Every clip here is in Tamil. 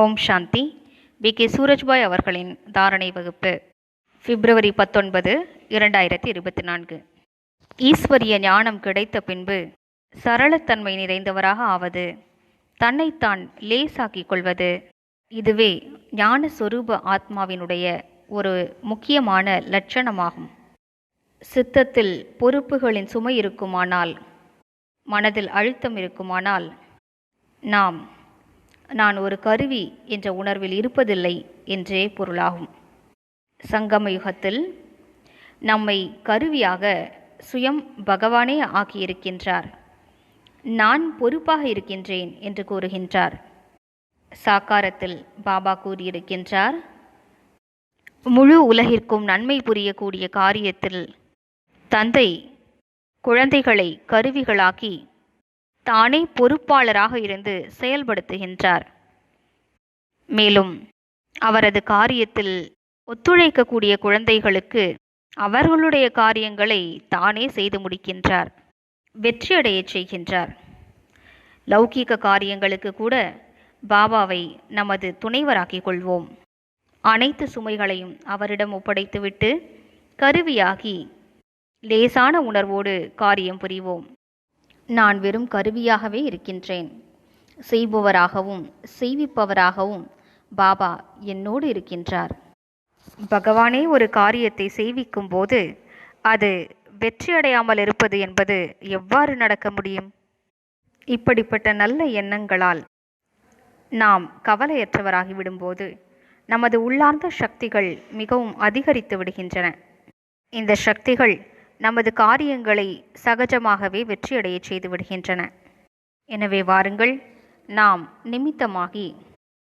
ஓம் சாந்தி. கே சூரஜ்பாய் அவர்களின் தாரணை வகுப்பு பிப்ரவரி 19, 2024. ஈஸ்வரிய ஞானம் கிடைத்த பின்பு சரளத்தன்மை நிறைந்தவராக ஆவது, தன்னைத்தான் லேசாக்கிக் கொள்வது, இதுவே ஞான சொரூப ஆத்மாவினுடைய ஒரு முக்கியமான லட்சணமாகும். சித்தத்தில் பொறுப்புகளின் சுமை இருக்குமானால், மனதில் அழுத்தம் இருக்குமானால், நான் ஒரு கருவி என்ற உணர்வில் இருப்பதில்லை என்றே பொருளாகும். சங்கம யுகத்தில் நம்மை கருவியாக சுயம் பகவானே ஆக்கியிருக்கின்றார். நான் பொறுப்பாக இருக்கின்றேன் என்று கூறுகின்றார். சாக்காரத்தில் பாபா கூறியிருக்கின்றார், முழு உலகிற்கும் நன்மை புரியக்கூடிய காரியத்தில் தந்தை குழந்தைகளை கருவிகளாக்கி தானே பொறுப்பாளராக இருந்து செயல்படுத்துகின்றார். மேலும் அவரது காரியத்தில் ஒத்துழைக்கக்கூடிய குழந்தைகளுக்கு அவர்களுடைய காரியங்களை தானே செய்து முடிக்கின்றார், வெற்றியடைய செய்கின்றார். லௌகீக காரியங்களுக்கு கூட பாபாவை நமது துணைவராக்கிக் கொள்வோம். அனைத்து சுமைகளையும் அவரிடம் ஒப்படைத்துவிட்டு கருவியாகி லேசான உணர்வோடு காரியம் புரிவோம். நான் வெறும் கருவியாகவே இருக்கின்றேன். செய்பவராகவும் செய்விப்பவராகவும் பாபா என்னோடு இருக்கின்றார். பகவானே ஒரு காரியத்தை செய்விக்கும் போது அது வெற்றியடையாமல் இருப்பது என்பது எவ்வாறு நடக்க முடியும்? இப்படிப்பட்ட நல்ல எண்ணங்களால் நாம் கவலையற்றவராகிவிடும்போது நமது உள்ளார்ந்த சக்திகள் மிகவும் அதிகரித்து விடுகின்றன. இந்த சக்திகள் நமது காரியங்களை சகஜமாகவே வெற்றியடைய செய்து விடுகின்றன. எனவே வாருங்கள், நாம் நிமித்தமாகி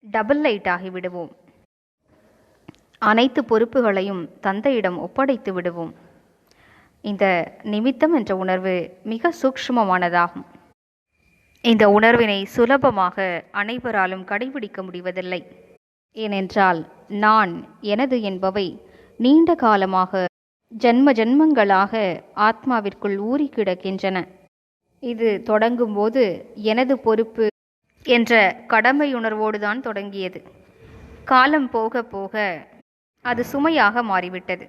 டபுள் லைட் ஆகிவிடுவோம். அனைத்து பொறுப்புகளையும் தந்தையிடம் ஒப்படைத்து விடுவோம். இந்த நிமித்தம் என்ற உணர்வு மிக சூக்ஷ்மமானதாகும். இந்த உணர்வினை சுலபமாக அனைவராலும் கடைபிடிக்க முடிவதில்லை. ஏனென்றால் நான் எனது என்பவை நீண்ட காலமாக ஜன்ம ஜன்மங்களாக ஆத்மாவிற்குள் ஊறி கிடக்கின்றன. இது தொடங்கும்போது எனது பொறுப்பு என்ற கடமையுணர்வோடுதான் தொடங்கியது. காலம் போக போக அது சுமையாக மாறிவிட்டது.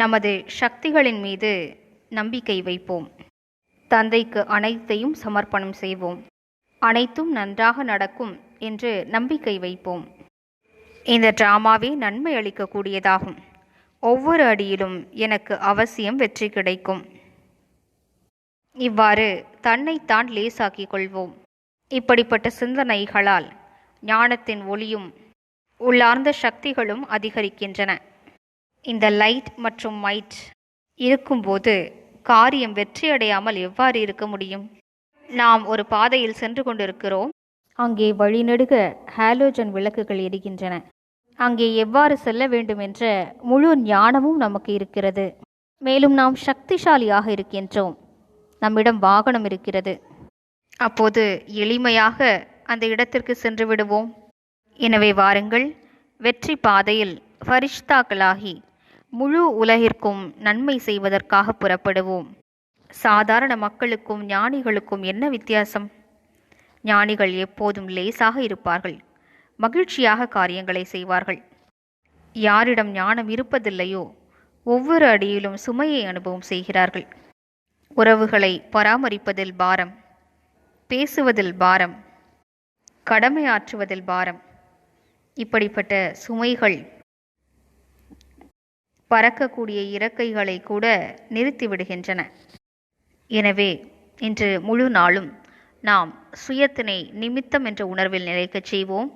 நமது சக்திகளின் மீது நம்பிக்கை வைப்போம். தந்தைக்கு அனைத்தையும் சமர்ப்பணம் செய்வோம். அனைத்தும் நன்றாக நடக்கும் என்று நம்பிக்கை வைப்போம். இந்த டிராமாவே நன்மை அளிக்கக்கூடியதாகும். ஒவ்வொரு அடியிலும் எனக்கு அவசியம் வெற்றி கிடைக்கும். இவ்வாறு தன்னைத்தான் லேசாக்கிக் கொள்வோம். இப்படிப்பட்ட சிந்தனைகளால் ஞானத்தின் ஒளியும் உள்ளார்ந்த சக்திகளும் அதிகரிக்கின்றன. இந்த லைட் மற்றும் மைட் இருக்கும்போது காரியம் வெற்றியடையாமல் எவ்வாறு இருக்க முடியும்? நாம் ஒரு பாதையில் சென்று கொண்டிருக்கிறோம். அங்கே வழிநெடுக ஹாலோஜன் விளக்குகள் எரிகின்றன. அங்கே எவ்வாறு செல்ல வேண்டும் என்ற முழு ஞானமும் நமக்கு இருக்கிறது. மேலும் நாம் சக்திசாலியாக இருக்கின்றோம். நம்மிடம் வாகனம் இருக்கிறது. அப்போது எளிமையாக அந்த இடத்திற்கு சென்று விடுவோம். எனவே வாருங்கள், வெற்றி பாதையில் ஃபரிஷ்தாக்களாகி முழு உலகிற்கும் நன்மை செய்வதற்காக புறப்படுவோம். சாதாரண மக்களுக்கும் ஞானிகளுக்கும் என்ன வித்தியாசம்? ஞானிகள் எப்போதும் லேசாக இருப்பார்கள், மகிழ்ச்சியாக காரியங்களை செய்வார்கள். யாரிடம் ஞானம் இருப்பதில்லையோ ஒவ்வொரு அடியிலும் சுமையை அனுபவம் செய்கிறார்கள். உறவுகளை பராமரிப்பதில் பாரம், பேசுவதில் பாரம், கடமையாற்றுவதில் பாரம். இப்படிப்பட்ட சுமைகள் பறக்கக்கூடிய இறக்கைகளை கூட நிறுத்திவிடுகின்றன. எனவே இன்று முழு நாளும் நாம் சுயத்தினை நிமித்தம் என்ற உணர்வில் நிலைக்கச் செய்வோம்.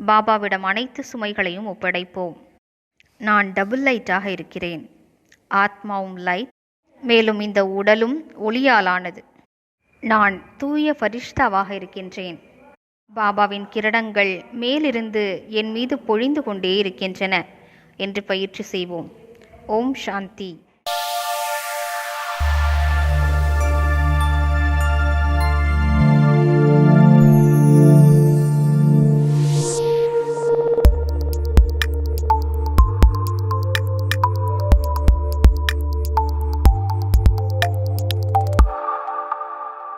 பாபாவிடம் அனைத்து சுமைகளையும் ஒப்படைப்போம். நான் டபுள் லைட்டாக இருக்கிறேன். ஆத்மாவும் லைட், மேலும் இந்த உடலும் ஒளியாலானது. நான் தூய ஃபரிஷ்தாவாக இருக்கின்றேன். பாபாவின் கிரணங்கள் மேலிருந்து என் மீது பொழிந்து கொண்டே இருக்கின்றன என்று பயிற்சி செய்வோம். ஓம் சாந்தி.